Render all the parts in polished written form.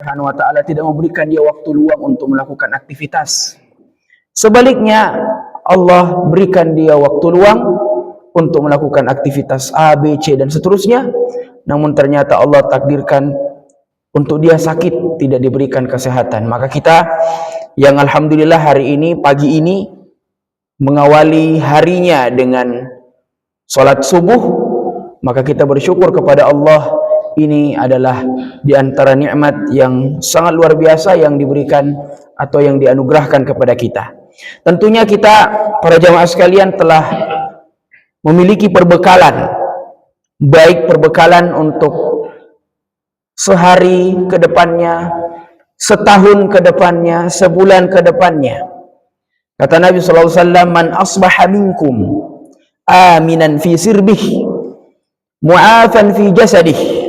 Subhanahu wa taala tidak memberikan dia waktu luang untuk melakukan aktivitas. Sebaliknya, Allah berikan dia waktu luang untuk melakukan aktivitas A, B, C dan seterusnya. Namun ternyata Allah takdirkan untuk dia sakit, tidak diberikan kesehatan. Maka kita yang alhamdulillah hari ini, pagi ini mengawali harinya dengan salat subuh, maka kita bersyukur kepada Allah. Ini adalah di antara nikmat yang sangat luar biasa yang diberikan atau yang dianugerahkan kepada kita. Tentunya kita para jamaah sekalian telah memiliki perbekalan, baik perbekalan untuk sehari ke depannya, setahun ke depannya, sebulan ke depannya. Kata Nabi sallallahu alaihi wasallam, "Man asbaha minkum aminan fi sirbih, mu'afan fi jasadih,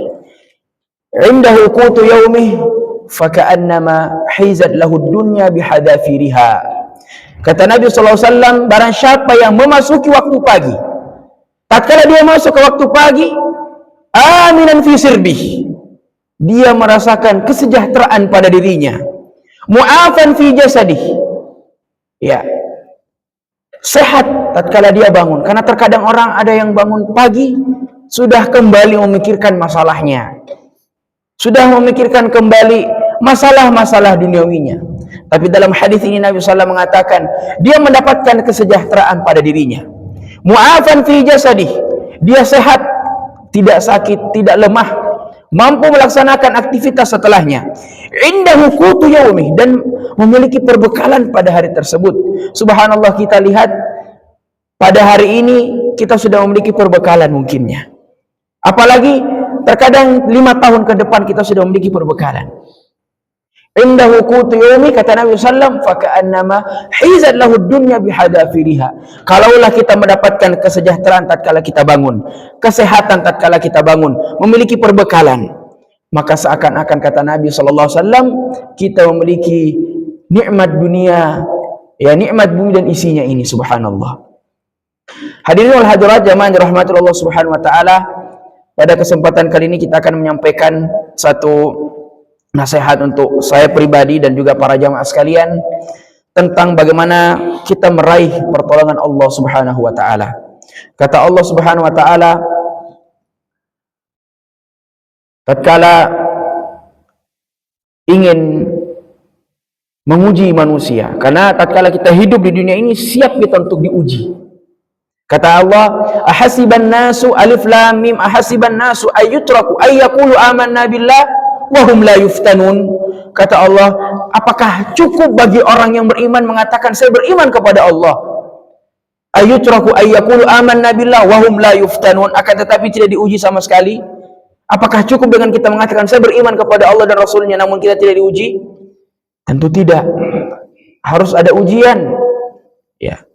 indahu qutu yaumih, faka'annama hizat lahu dunya bihadafiriha." Kata Nabi sallallahu alaihi wasallam, barang siapa yang memasuki waktu pagi, tatkala dia masuk ke waktu pagi, aminan fi sirbih, dia merasakan kesejahteraan pada dirinya, mu'afan fi jasadih, ya, sehat tatkala dia bangun. Karena terkadang orang ada yang bangun pagi sudah kembali memikirkan masalahnya, sudah memikirkan kembali masalah-masalah duniawinya. Tapi dalam hadis ini Nabi SAW mengatakan dia mendapatkan kesejahteraan pada dirinya, mu'afan fi jasadih, dia sehat, tidak sakit, tidak lemah, mampu melaksanakan aktivitas setelahnya, indahu qutu yaumih, dan memiliki perbekalan pada hari tersebut. Subhanallah, kita lihat pada hari ini kita sudah memiliki perbekalan mungkinnya, apalagi terkadang 5 tahun ke depan kita sudah memiliki perbekalan. Indahu qutu yaumi, kata Nabi sallallahu alaihi wasallam, faka'annama hizat lahu dunya bihadafiriha. Kalaulah kita mendapatkan kesejahteraan tatkala kita bangun, kesehatan tatkala kita bangun, memiliki perbekalan, maka seakan-akan, kata Nabi sallallahu alaihi wasallam, kita memiliki nikmat dunia, ya, nikmat bumi dan isinya ini. Subhanallah. Hadirin wal hadirat jamaah dirahmati Allah Subhanahu wa taala, pada kesempatan kali ini kita akan menyampaikan satu nasihat untuk saya pribadi dan juga para jamaah sekalian tentang bagaimana kita meraih pertolongan Allah Subhanahu wa taala. Kata Allah Subhanahu wa taala, tatkala ingin menguji manusia, karena tatkala kita hidup di dunia ini siap kita untuk diuji. Kata Allah, ahasiban nasu, alif lam mim, ahasiban nasu ayyutraku ayyaqulu amanna billah wahum la yuftanun. Kata Allah, apakah cukup bagi orang yang beriman mengatakan saya beriman kepada Allah? Ayyutraku ayyaqulu amanna billah wahum la yuftanun, akan tetapi tidak diuji sama sekali. Apakah cukup dengan kita mengatakan saya beriman kepada Allah dan Rasulnya namun kita tidak diuji? Tentu tidak. Harus ada ujian. Ya.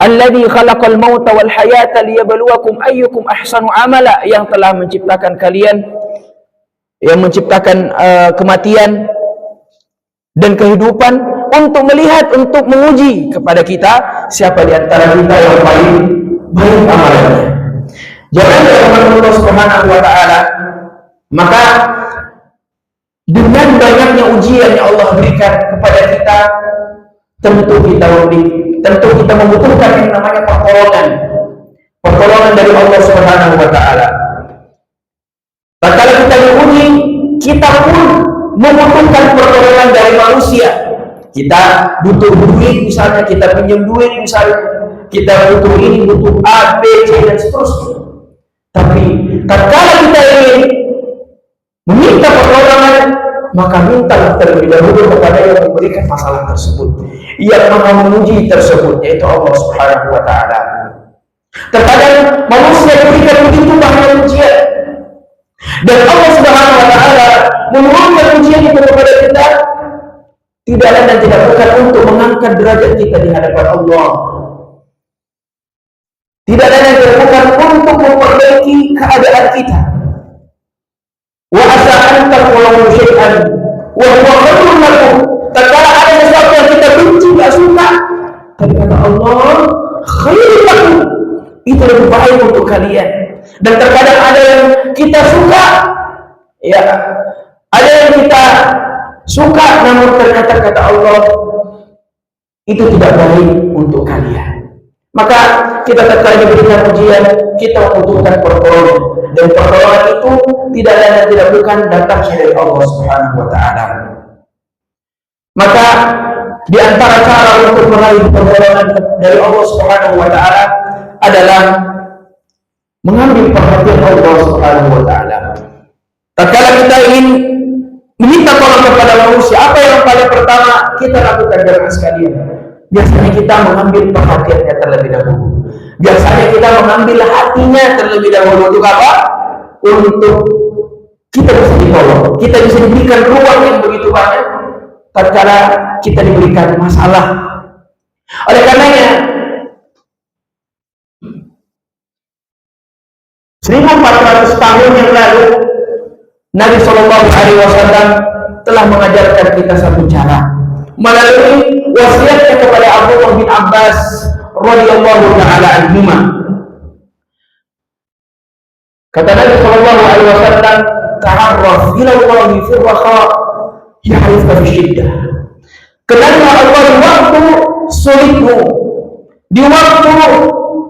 Alladzi khalaqal mauta wal hayata liyabluwakum ayyukum ahsanu amala, yang telah menciptakan kalian, yang menciptakan kematian dan kehidupan untuk melihat, untuk menguji kepada kita siapa di antara kita yang paling baik amalannya. Jangan dirahmati Allah Subhanahu wa taala, maka dengan banyaknya ujian yang Allah berikan kepada kita, tentu kita membutuhkan yang namanya pertolongan dari Allah Subhanahu wa taala. Tatkala kita diuji, kita pun membutuhkan pertolongan dari manusia. Kita butuh duit misalnya, kita pinjam duit misalnya, kita butuh ini, butuh A, B, C dan seterusnya. Tapi tatkala kita ingin meminta pertolongan, maka minta terlebih dahulu kepada yang memberikan masalah tersebut, yang maha menguji tersebut, yaitu Allah Subhanahu wa taala. Terkadang manusia diberikan begitu banyak ujian, dan Allah Subhanahu wa taala menurunkan ujian itu kepada kita tidak lain dan tidak bukan untuk mengangkat derajat kita di hadapan Allah, tidak lain dan tidak bukan untuk memperbaiki keadaan kita. Wa asa an taqulu syai'an wa huwa khairun lakum. Tatkala ada sesuatu yang kita benci, tidak suka, tapi kata Allah, khairun lakum, itu lebih baik untuk kalian. Dan terkadang ada yang kita suka, ya, suka namun ternyata kata Allah itu tidak baik untuk kalian. Maka kita tatkala diberikan ujian, kita membutuhkan pertolongan, dan pertolongan itu tidak lain dan tidak bukan datangnya dari Allah Subhanahu wa taala. Maka di antara cara untuk meraih pertolongan dari Allah Subhanahu wa taala adalah mengambil perhatian Allah Subhanahu wa taala. Tatkala kita ingin meminta tolong kepada manusia, apa yang paling pertama kita lakukan jemaah sekalian? Biasanya kita mengambil perhatiannya terlebih dahulu. Biasanya kita mengambil hatinya terlebih dahulu. Untuk apa? Untuk kita bisa ditolong, kita bisa diberikan ruang yang begitu banyak tatkala kita diberikan masalah. Oleh karenanya 1400 tahun yang lalu Nabi Shallallahu Alaihi Wasallam telah mengajarkan kita satu cara melalui wasiatnya kepada Abdullah bin Abbas radhiyallahu taala anhuma. Kata Nabi Shallallahu Alaihi Wasallam, "Ta'arraf ila Allah fi raha ya'rifka fi syiddah." Kenalilah Allah di waktu sulitmu, di waktu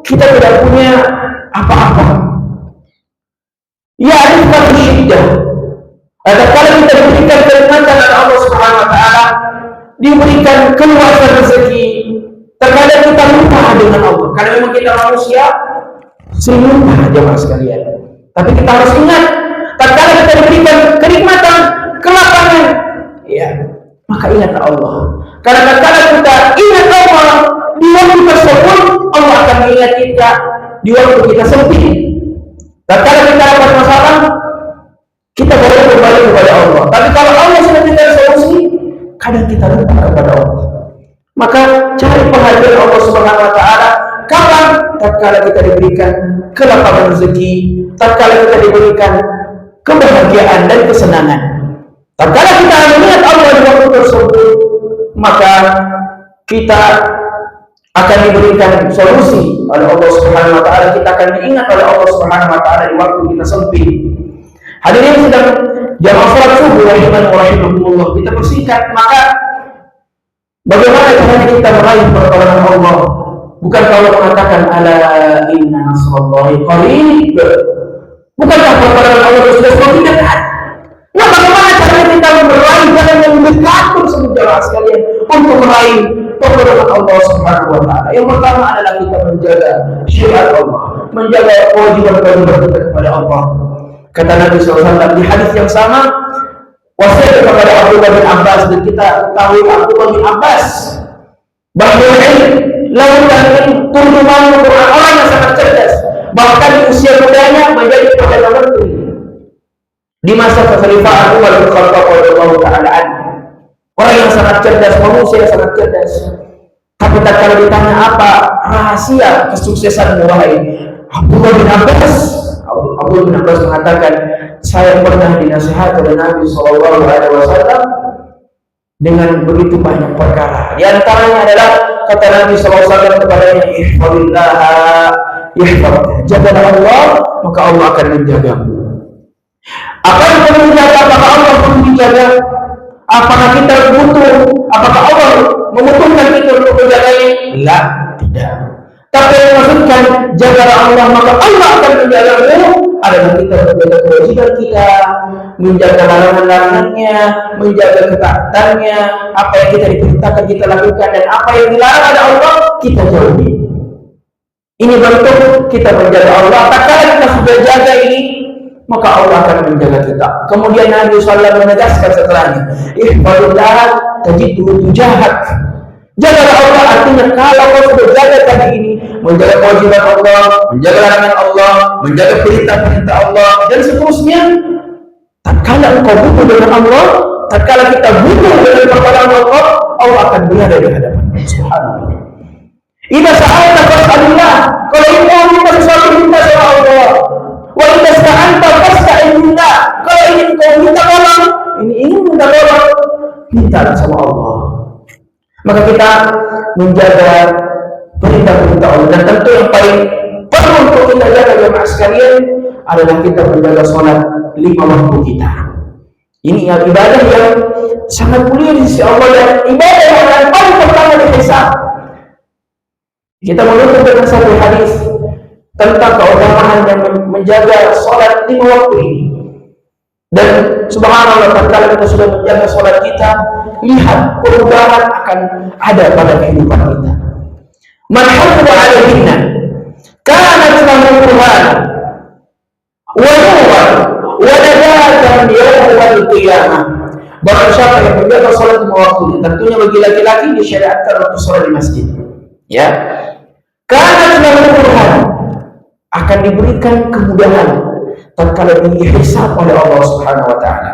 kita tidak punya apa-apa. Ya'rifka fi syiddah. Kalau kita diberikan kenikmatan oleh Allah Subhanahu wa taala, diberikan keluasan rezeki, terkadang kita lupa dengan Allah. Karena memang kita manusia sering lupa, jemaah sekalian. Tapi kita harus ingat, tatkala kita diberikan kenikmatan, kelapangan, ya, maka ingatlah Allah. Karena tatkala kita ingat Allah di waktu tersebut, Allah akan mengingat kita di waktu kita sempit. Tatkala kita dapat masalah, kita boleh kembali kepada Allah. Tapi kalau Allah sudah memberikan solusi, kadang kita lupa kepada Allah. Maka cari perhatian Allah Subhanahu wa taala kapan? Tatkala kita diberikan kelapangan rezeki, tatkala kita diberikan kebahagiaan dan kesenangan. Tatkala kita mengingat Allah di waktu tersebut, maka kita akan diberikan solusi oleh Allah Subhanahu wa taala. Kita akan diingat oleh Allah Subhanahu wa taala di waktu kita sempit. Hadirin sedang jamaah salat subuh rahimakumullah, kita persingkat. Maka bagaimana caranya kita meraih pertolongan Allah? Bukankah Allah mengatakan ala inna nasrallahi qarib? Bukankah pertolongan Allah sudah semakin dekat? Nah, bagaimana caranya kita meraih jalan yang dekat tersebut jemaah sekalian untuk meraih pertolongan Allah Subhanahu wa taala? Yang pertama adalah kita menjaga syariat Allah, menjaga kewajiban-kewajiban kita kepada Allah. Kata Nabi SAW di hadis yang sama, wasiat kepada Abdullah bin Abbas, dan kita ketahui Abdullah bin Abbas bahwa lautan turjuman Quran, orang yang sangat cerdas, bahkan di usia mudanya menjadi perdana menteri di masa kekhalifahan Umar bin Khattab radhiyallahu taala anhu. Orang yang sangat cerdas, manusia yang sangat cerdas. Tapi kalau ditanya apa rahasia kesuksesan wahai Abdullah bin Abbas, Abdullah bin Abbas mengatakan, saya pernah dinasihati oleh Nabi Shallallahu Alaihi Wasallam dengan begitu banyak perkara. Di antaranya adalah kata Nabi Shallallahu Alaihi Wasallam kepadanya, ihfadillah, jagalah Allah, maka Allah akan menjagamu. Apa yang perlu dijaga? Apakah Allah perlu dijaga? Apakah kita butuh? Apakah Allah membutuhkan kita untuk menjaganya? La, tidak. Tapi yang maksudkan jagalah Allah, maka Allah akan menjagamu adalah kita menjaga kewajiban kita, menjaga larangan-larangannya, menjaga ketaatannya, apa yang kita diperintahkan kita lakukan, dan apa yang dilarang oleh Allah kita jauhi. Ini bentuk kita menjaga Allah. Tatkala kita sudah jaga ini, maka Allah akan menjaga kita. Kemudian Nabi SAW menegaskan setelahnya, ihfadillah tajidhu tujahak. Jagalah Allah, artinya kalau kau sudah jaga tadi ini, menjaga kewajiban Allah, menjaga larangan Allah, menjaga perintah-perintah Allah, dan seterusnya, tatkala engkau butuh dengan Allah, tatkala kita butuh dengan pertolongan Allah, Allah akan berada di hadapan. Subhanallah. Idza sa'alta fas'alillah. Kalau engkau minta sesuatu, minta sama Allah. Wa idza sta'anta fasta'in billah. Kalau ingin engkau minta tolong, ingin minta tolong, minta sama Allah. Maka kita menjaga perintah-perintah Allah, dan tentu yang paling perlu untuk kita jaga jemaah sekalian adalah kita menjaga sholat 5 waktu kita. Ini ibadah yang sangat mulia di sisi Allah dan ibadah yang akan paling pertama dihisab. Kita menutup dengan satu hadis tentang keutamaan yang menjaga sholat 5 waktu ini. Dan subhanallah, tatkala kita sudah menjaga sholat kita, lihat perubahan akan ada pada kehidupan kita. Man hafiza 'alaihinna kanat lahu qur'an wa nuran wa najatan yawmal qiyamah. Barang siapa yang menjaga sholat 5 waktunya, tentunya bagi laki-laki disyariatkan untuk sholat di masjid. Ya, kanat lahu qur'an, akan diberikan kemudahan tatkala dihisab oleh Allah Subhanahu wa taala.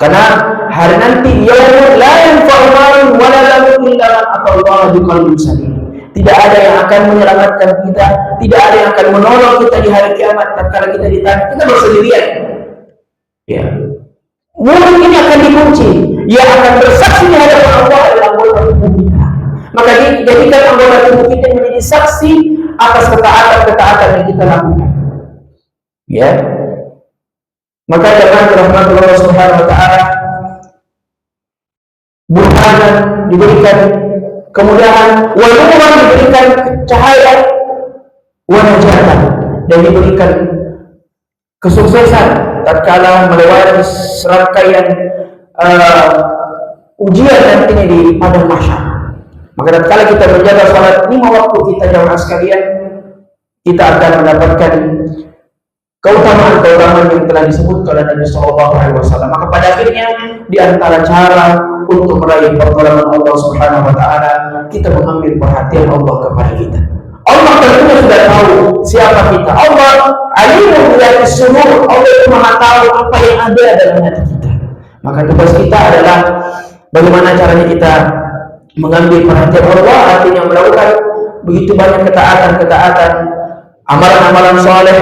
Karena hari nanti yaumul la yanfa'u malun wa la banun illa man atallaha biqalbin salim. Tidak ada yang akan menyelamatkan kita, tidak ada yang akan menolong kita di hari kiamat tatkala kita ditanya, kita bersendirian. Ya. Mulut ini akan dikunci, ia akan bersaksi di hadapan Allah adalah anggota tubuh kita. Maka jadikan anggota tubuh kita menjadi saksi atas ketaatan-ketaatan yang kita lakukan. Ya. Maka jangan rahmat Allah Subhanahu wa taala burhanan diberikan kemudahan, wa nuran diberikan cahaya, wa najatan dan diberikan kesuksesan tatkala melewati serangkaian ujian nantinya di padang mahsyar. Maka tatkala kita menjaga salat 5 waktu kita jamaah sekalian, kita akan mendapatkan keutamaan-keutamaan yang telah disebutkan oleh Nabi Shallallahu Alaihi Wasallam. Maka pada akhirnya di antara cara untuk meraih pertolongan Allah Subhanahu Wa Taala, kita mengambil perhatian Allah kepada kita. Allah tentunya sudah tahu siapa kita. Allah alimul bidzati sudur. Allah itu maha tahu apa yang ada dalam hati kita. Maka tugas kita adalah bagaimana caranya kita mengambil perhatian Allah, artinya melakukan begitu banyak ketaatan-ketaatan, amalan-amalan soleh,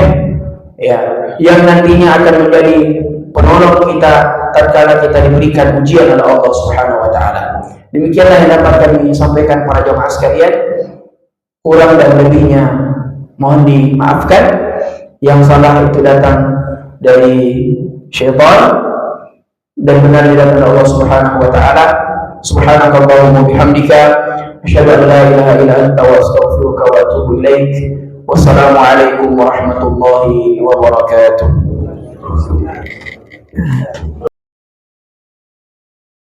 ya, yang nantinya akan menjadi penolong kita tatkala kita diberikan ujian oleh Allah Subhanahu wa taala. Demikianlah yang dapat kami sampaikan para jemaah sekalian. Kurang dan lebihnya mohon dimaafkan. Yang salah itu datang dari syaitan dan benar datang dari Allah Subhanahu wa taala. Subhanakallahumma bihamdika asyhadu an la ilaha illa anta wa astaghfiruka wa atubu ilaik. Wassalamualaikum warahmatullahi wabarakatuh.